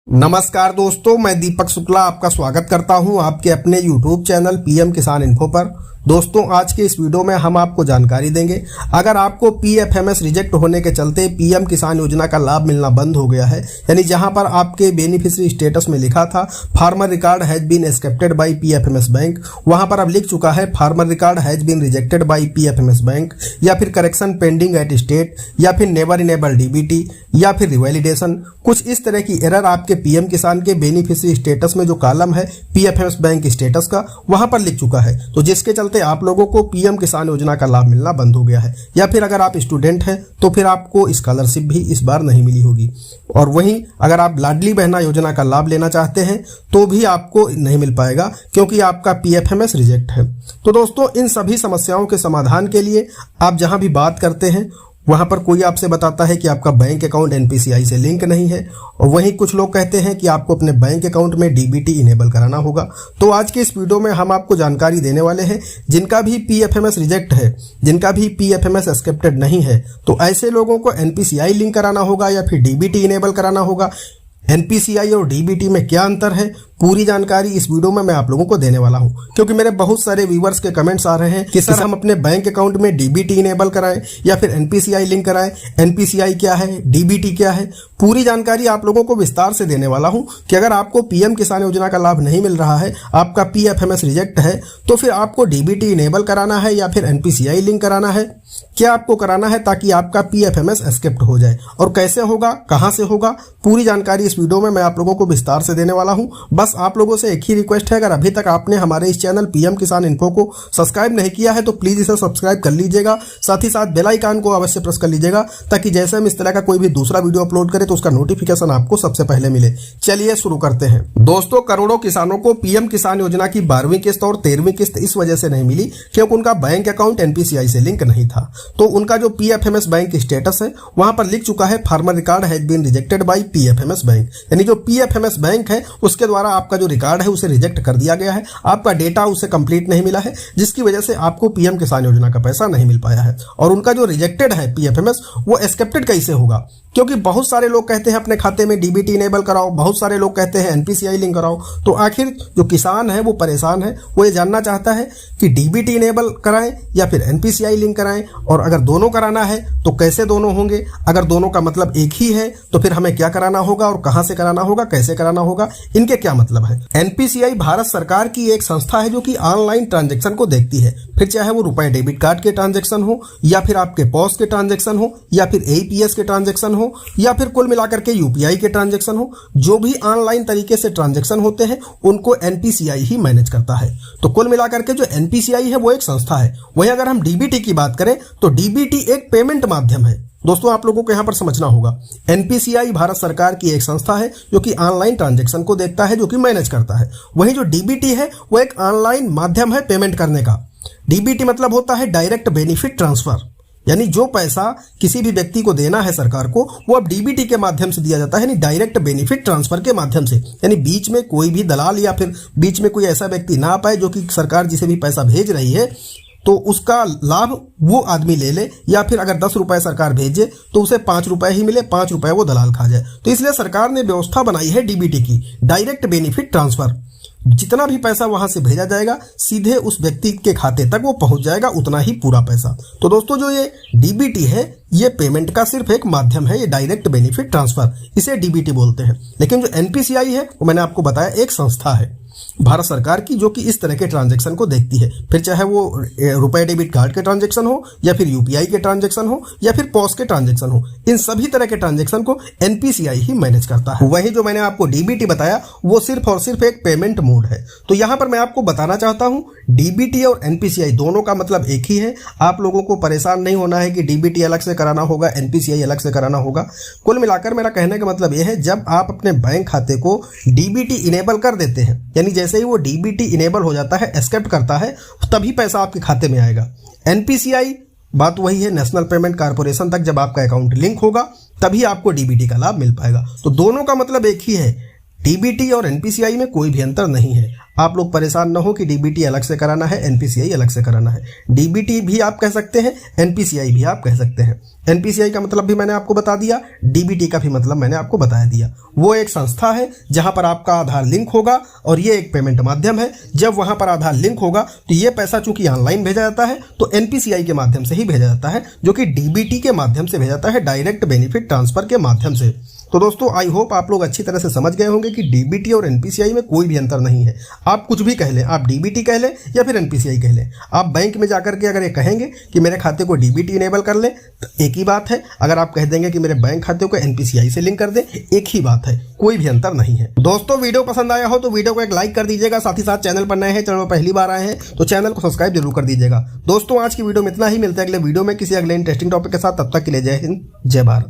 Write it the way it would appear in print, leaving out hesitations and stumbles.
नमस्कार दोस्तों, मैं दीपक शुक्ला आपका स्वागत करता हूं आपके अपने YouTube चैनल पीएम किसान इन्फो पर। दोस्तों, आज के इस वीडियो में हम आपको जानकारी देंगे, अगर आपको पीएफएमएस रिजेक्ट होने के चलते पीएम किसान योजना का लाभ मिलना बंद हो गया है, यानी जहां पर आपके बेनिफिशियरी स्टेटस में लिखा था farmer record has been accepted by PFMS bank, वहां पर अब लिख चुका है farmer record has been rejected by PFMS bank, या फिर करेक्शन पेंडिंग एट स्टेट, या फिर नेवर इनेबल डीबीटी, या फिर रिवैलिडेशन। कुछ इस तरह की एरर आपके पीएम किसान के बेनिफिशियरी स्टेटस में जो कॉलम है पीएफएमएस बैंक स्टेटस का, वहां पर लिख चुका है। तो जिसके चलते आप लोगों को पीएम किसान योजना का लाभ मिलना बंद हो गया है, या फिर अगर आप स्टूडेंट हैं तो फिर आपको स्कॉलरशिप भी इस बार नहीं मिली होगी। और वहीं अगर आप लाडली बहना योजना का लाभ लेना चाहते हैं तो भी आपको नहीं मिल पाएगा, क्योंकि आपका पीएफएमएस रिजेक्ट है। तो दोस्तों, इन सभी समस्याओं के समाधान के लिए आप जहां भी बात करते हैं वहां पर कोई आपसे बताता है कि आपका बैंक अकाउंट एनपीसीआई से लिंक नहीं है, और वहीं कुछ लोग कहते हैं कि आपको अपने बैंक अकाउंट में डीबीटी इनेबल कराना होगा। तो आज के इस वीडियो में हम आपको जानकारी देने वाले हैं, जिनका भी पीएफएमएस रिजेक्ट है, जिनका भी पीएफएमएस एक्सेप्टेड नहीं है, तो ऐसे लोगों को एनपीसीआई लिंक कराना होगा या फिर डीबीटी इनेबल कराना होगा। एनपीसीआई और डीबीटी में क्या अंतर है, पूरी जानकारी इस वीडियो में मैं आप लोगों को देने वाला हूं, क्योंकि मेरे बहुत सारे व्यूवर्स के कमेंट्स आ रहे हैं कि सर हम अपने बैंक अकाउंट में डीबीटी इनेबल कराएं या फिर एनपीसीआई लिंक कराएं। एनपीसीआई क्या है, डीबीटी क्या है, पूरी जानकारी आप लोगों को विस्तार से देने वाला हूं कि अगर आपको पीएम किसान योजना का लाभ नहीं मिल रहा है, आपका पीएफएमएस रिजेक्ट है, तो फिर आपको डीबीटी इनेबल कराना है या फिर एनपीसीआई लिंक कराना है, क्या आपको कराना है ताकि आपका पीएफएमएस एक्सेप्ट हो जाए, और कैसे होगा, कहां से होगा, पूरी जानकारी इस वीडियो में मैं आप लोगों को विस्तार से देने वाला हूं। बस आप लोगों से एक ही रिक्वेस्ट है, अगर अभी तक आपने हमारे इस चैनल पीएम किसान इन्फो को सब्सक्राइब नहीं किया है तो प्लीज इसे सब्सक्राइब कर लीजिएगा, साथ ही साथ बेल आइकन को अवश्य प्रेस कर लीजिएगा, ताकि जैसे हम इस तरह का कोई भी दूसरा वीडियो अपलोड करें तो उसका नोटिफिकेशन आपको सबसे पहले मिले। चलिए शुरू करते हैं। दोस्तों, करोड़ों किसानों को पीएम किसान योजना की 12वीं किस्त और 13वीं किस्त इस वजह से नहीं मिली क्योंकि उनका बैंक अकाउंट एनपीसीआई से लिंक नहीं था। तो उनका जो पीएफएमएस बैंक स्टेटस है वहां पर लिख चुका है farmer record has been rejected by PFMS bank, यानी जो पीएफएमएस बैंक है उसके द्वारा आपका जो रिकॉर्ड है उसे रिजेक्ट कर दिया गया है, आपका डेटा उसे कंप्लीट नहीं मिला है, जिसकी वजह से आपको पीएम किसान योजना का पैसा नहीं मिल पाया है। और उनका जो रिजेक्टेड है पीएफएमएस, वो एक्सेप्टेड कैसे होगा, क्योंकि बहुत सारे लोग कहते हैं अपने खाते में डीबीटी इनेबल कराओ, बहुत सारे लोग कहते हैं एनपीसीआई लिंक कराओ। तो आखिर जो किसान है वो परेशान है, वो ये जानना चाहता है कि डीबीटी इनेबल कराएं या फिर एनपीसीआई लिंक कराएं, और अगर दोनों कराना है तो कैसे दोनों होंगे, अगर दोनों का मतलब एक ही है तो फिर हमें क्या कराना होगा और कहां से कराना होगा, कैसे कराना होगा, इनके क्या मतलब है। एनपीसीआई भारत सरकार की एक संस्था है जो कि ऑनलाइन ट्रांजैक्शन को देखती है, फिर चाहे वो रुपए डेबिट कार्ड के ट्रांजैक्शन हो, या फिर आपके पॉस के ट्रांजैक्शन हो, या फिर एईपीएस के ट्रांजैक्शन हो, या फिर कुल मिलाकर के यूपीआई के ट्रांजैक्शन हो। जो भी ऑनलाइन तरीके से ट्रांजैक्शन होते हैं उनको एनपीसीआई ही मैनेज करता है। तो कुल मिलाकर के जो एनपीसीआई है वो एक संस्था है। वहीं अगर हम डीबीटी की बात करें तो डीबीटी एक पेमेंट माध्यम है। दोस्तों, आप लोगों को यहां पर समझना होगा, एनपीसीआई भारत सरकार की एक संस्था है जो कि ऑनलाइन ट्रांजैक्शन को देखता है, जो कि मैनेज करता है। वहीं जो डीबीटी है वो एक ऑनलाइन माध्यम है पेमेंट करने का। डीबीटी मतलब होता है डायरेक्ट बेनिफिट ट्रांसफर, यानी जो पैसा किसी भी व्यक्ति को देना है सरकार को, वो अब डीबीटी के माध्यम से दिया जाता है, यानी डायरेक्ट बेनिफिट ट्रांसफर के माध्यम से। यानी बीच में कोई भी दलाल या फिर बीच में कोई ऐसा व्यक्ति ना पाए जो कि सरकार जिसे भी पैसा भेज रही है तो उसका लाभ वो आदमी ले ले, या फिर अगर 10 रुपए सरकार भेजे तो उसे 5 रुपए ही मिले, 5 रुपए वो दलाल खा जाए। तो इसलिए सरकार ने व्यवस्था बनाई है डीबीटी की, डायरेक्ट बेनिफिट ट्रांसफर। जितना भी पैसा वहां से भेजा जाएगा सीधे उस व्यक्ति के खाते तक वो पहुंच जाएगा, उतना ही पूरा पैसा। तो दोस्तों, जो ये डीबीटी है ये पेमेंट का सिर्फ एक माध्यम है, ये डायरेक्ट बेनिफिट ट्रांसफर, इसे डीबीटी बोलते हैं। लेकिन जो एनपीसीआई है वो मैंने आपको बताया एक संस्था है भारत सरकार की, जो कि इस तरह के ट्रांजैक्शन को देखती है, फिर चाहे वो रुपए डेबिट कार्ड के ट्रांजैक्शन हो, या फिर यूपीआई के ट्रांजैक्शन हो, या फिर पॉस के ट्रांजैक्शन हो। इन सभी तरह के ट्रांजैक्शन को एनपीसीआई ही मैनेज करता है। वहीं जो मैंने आपको डीबीटी बताया वो सिर्फ और सिर्फ एक पेमेंट मोड है। तो यहां पर मैं आपको बताना चाहता हूं, डीबीटी और एनपीसीआई दोनों का मतलब एक ही है। आप लोगों को परेशान नहीं होना है कि डीबीटी अलग से कराना होगा, एनपीसीआई अलग से कराना होगा। कुल मिलाकर मेरा कहने का मतलब यह है, जब आप अपने बैंक खाते को डीबीटी इनेबल कर देते हैं, यानी जैसे ही वो डीबीटी इनेबल हो जाता है, एक्सेप्ट करता है, तभी पैसा आपके खाते में आएगा। एनपीसीआई बात वही है, नेशनल पेमेंट कॉर्पोरेशन तक जब आपका अकाउंट लिंक होगा तभी आपको डीबीटी का लाभ मिल पाएगा। तो दोनों का मतलब एक ही है, डीबीटी और एनपीसीआई में कोई भी अंतर नहीं है। आप लोग परेशान न हो कि डीबीटी अलग से कराना है, एनपीसीआई अलग से कराना है। डीबीटी भी आप कह सकते हैं, एनपीसीआई भी आप कह सकते हैं। एनपीसीआई का मतलब भी मैंने आपको बता दिया, डीबीटी का भी मतलब मैंने आपको बता दिया। वो एक संस्था है जहां पर आपका आधार लिंक होगा और ये एक पेमेंट माध्यम है। जब वहां पर आधार लिंक होगा तो ये पैसा चूंकि ऑनलाइन भेजा जाता है तो एनपीसीआई के माध्यम से ही भेजा जाता है, जो कि डीबीटी के माध्यम से भेजा जाता है, डायरेक्ट बेनिफिट ट्रांसफर के माध्यम से। तो दोस्तों आई होप आप लोग अच्छी तरह से समझ गए होंगे कि डीबीटी और एनपीसीआई में कोई भी अंतर नहीं है। आप कुछ भी कह लें, आप डीबीटी कह लें या फिर एनपीसीआई कह लें, आप बैंक में जाकर के अगर ये कहेंगे कि मेरे खाते को डीबीटी इनेबल कर लें तो एक ही बात है। अगर आप कह देंगे कि मेरे बैंक खाते को एनपीसीआई से लिंक कर दें, एक ही बात है, कोई भी अंतर नहीं है। दोस्तों वीडियो पसंद आया हो तो वीडियो को एक लाइक कर दीजिएगा, साथ ही साथ चैनल पर नए हैं, चैनल पर पहली बार आए हैं तो चैनल को सब्सक्राइब जरूर कर दीजिएगा। दोस्तों आज की वीडियो में इतना ही, मिलता है अगले वीडियो में किसी अगले इंटरेस्टिंग टॉपिक के साथ। तब तक के लिए जय हिंद, जय भारत।